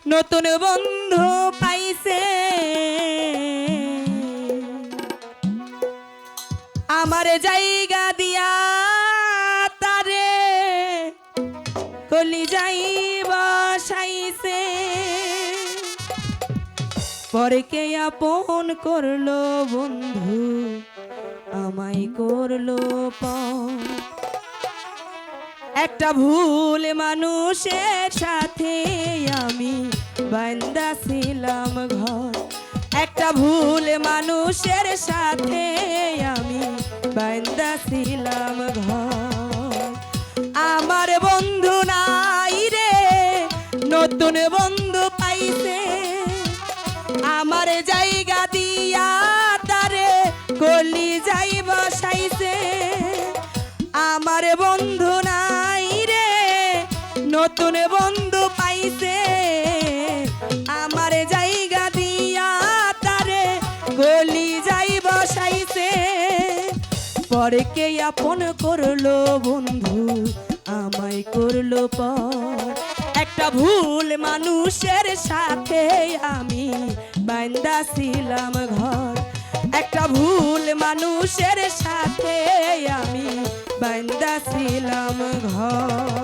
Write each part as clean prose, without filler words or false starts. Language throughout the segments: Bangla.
নতুন বন্ধু পাইছে আমার জায়গা দিয়া তারে কলি যাই বসাইছে পরকে আপন করলো বন্ধু আমায় করলো পর একটা ভুল মানুষের সাথে আমি বান্দা ছিলাম ঘর একটা ভুল মানুষের সাথে আমি বান্দা ছিলাম ঘর আমার বন্ধু নাই রে নতুন বন্ধু পাইছে আমার জায়গা দিয়া তারে কলি যাই বসাইছে আমার বন্ধু নাই রে নতুন বন্ধু পাইছে আমার জায়গা দিয়া তারে গলি যাই বসাইছে পরকে আপন করলো বন্ধু আমায় করলো পর একটা ভুল মানুষের সাথে আমি বান্দা ছিলাম ঘর একটা ভুল মানুষের সাথে আমি বান্দা ছিলাম ঘর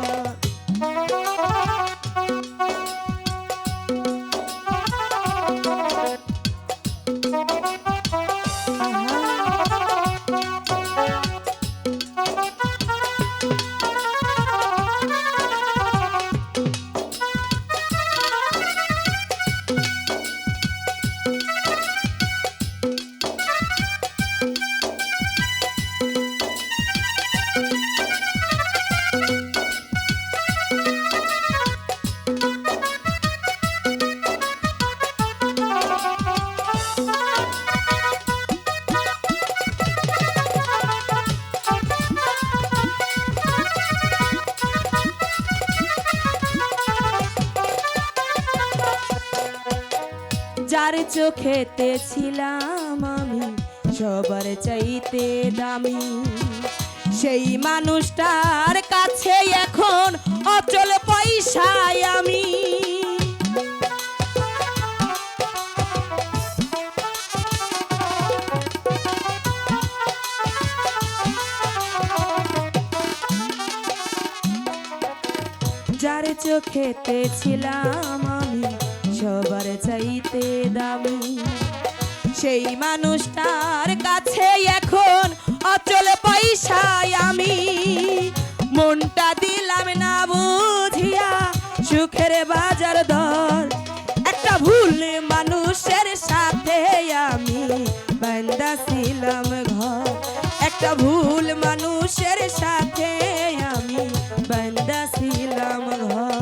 যার চোখেতে ছিলাম আমি সবার চাইতে দামি সেই মানুষটার কাছে এখন অচল পয়সায় আমি যার চোখেতে ছিলাম আমি সবার চাইতে দামি সেই মানুষটার কাছে এখন অচল পয়সায় আমি মনটা দিলাম না বুঝিয়া সুখের বাজার দর একটা ভুল মানুষের সাথে আমি বান্দা ছিলাম ঘর একটা ভুল মানুষের সাথে আমি বান্দা ছিলাম ঘর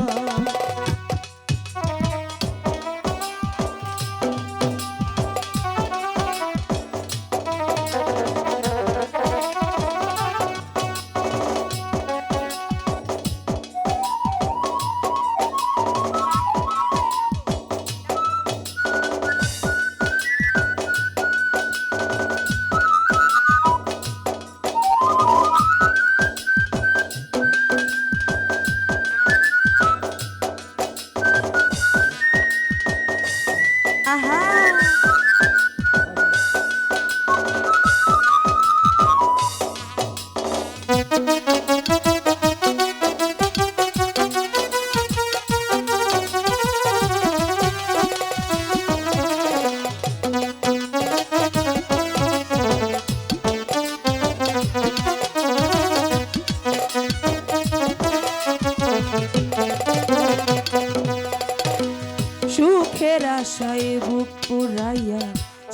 সুখের আশায় বুক পুরাইয়া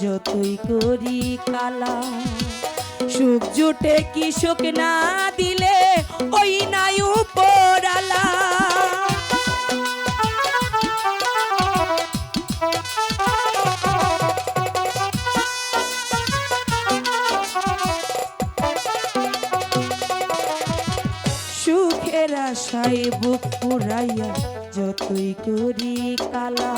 যতই করি কালা সুখ জুটে কি সুখ না দিলে ওই নাই উপরালা সুখের আশায় বুক পুরাইয়া যতই করি কালা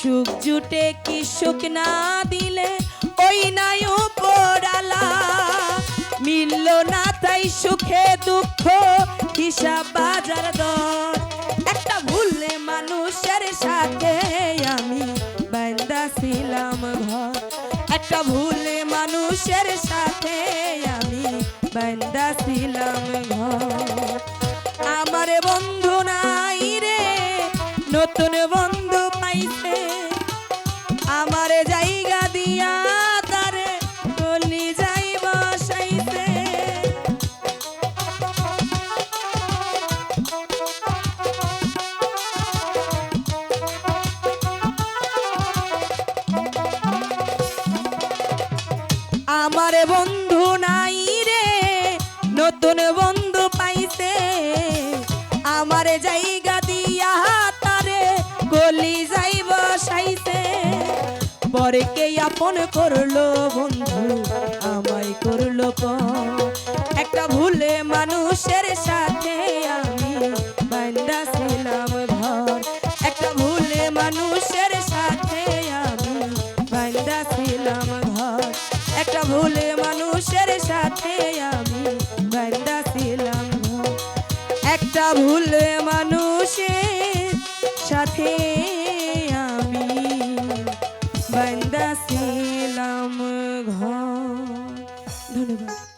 সুখ জুটে কি সুখ না দিলে ওই নাই উপরালা মিলল না তাই সুখে দুঃখ হিসাব বাজার দর একটা ভুলে মানুষের সাথে একটা ভুলে মানুষের সাথে আমি বান্দা ছিলাম ঘর। আমারে বন্ধু নাই রে, নতুন বন্ধু পাইছে, আমারে জায়গা দিয়া তারে গলি যাই বসাইছে। আমারে বন্ধু নাই রে, নতুন বন্ধু পাইছে, আমারে জায়গা দিয়া তারে গলি যাই বসাইছে। পরে কে আপন করলো বন্ধু, আমায় করলো পর। একটা ভুলে মানুষের সাথে আমি বান্দা ছিলাম ঘর। একটা ভুলে মানুষের সাথে আমি বান্দা ছিলাম ঘর। একটা ভুলে মানুষের সাথে আমি বান্দা ছিলাম ঘর। একটা ভুলে মানুষের সাথে আমি বান্দা ছিলাম ঘর। ধন্যবাদ।